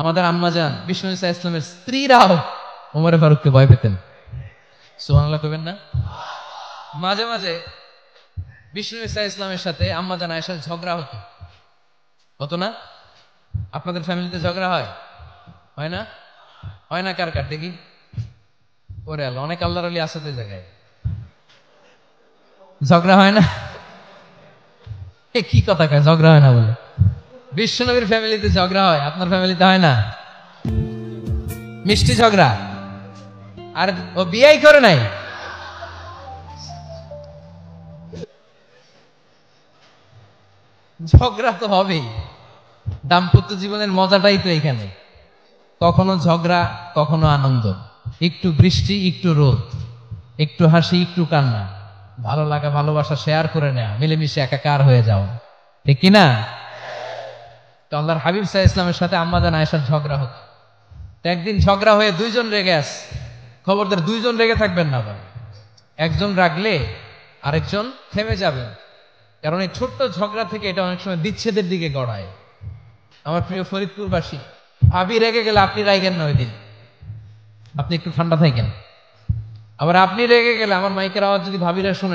আমাদের আম্মা জান বিষ্ণু ইসা ইসলামের স্ত্রীরাও ওমরে ফারুককে ভয় পেতেন। সুবহানাল্লাহ কইবেন না? মাঝে মাঝে বিষ্ণু ইসা ইসলামের সাথে আম্মা জান আয়েশার ঝগড়া হতো, হতো না? আপনাদের ফ্যামিলিতে ঝগড়া হয়? হয় না? হয় না? কার কার দেখি? ওরে আল্লাহ, অনেক আল্লাহর ওলি আছে তো এই জায়গায়। ঝগড়া হয় না? এ কি কথা কয় ঝগড়া হয় না বলে? বিশ্বনবীর ফ্যামিলিতে ঝগড়া হয়, আপনার ফ্যামিলিতে হয় না? মিষ্টি ঝগড়া। আর ও বিয়েই করে নাই। ঝগড়া তো হবেই, দাম্পত্য জীবনের মজাটাই তো এখানে। কখনো ঝগড়া, কখনো আনন্দ, একটু বৃষ্টি, একটু রোদ, একটু হাসি, একটু কান্না, ভালো লাগা ভালোবাসা শেয়ার করে নেওয়া, মিলেমিশে একাকার হয়ে যাওয়া, ঠিক কিনা? তো আল্লাহর হাবিব সাল্লাল্লাহু আলাইহি ইসলামের সাথে আম্মা জান আয়েশার ঝগড়া হতো। তো একদিন ঝগড়া হয়ে দুইজন রেগে আছে। খবরদার দুইজন রেগে থাকবেন না ভাই, একজন রাগলে আরেকজন থেমে যাবেন, কারণ এই ছোট্ট ঝগড়া থেকে এটা অনেক সময় বিচ্ছেদের দিকে গড়ায়। আমার প্রিয় ফরিদপুরবাসী, ভাবি রেগে গেলে আপনি রাইগেন না, ওই দিন আপনি একটু ঠান্ডা থাকেন। আবার আপনি রেগে গেলে আমার মাইকের আওয়াজ যদি ভাবিরা শুনে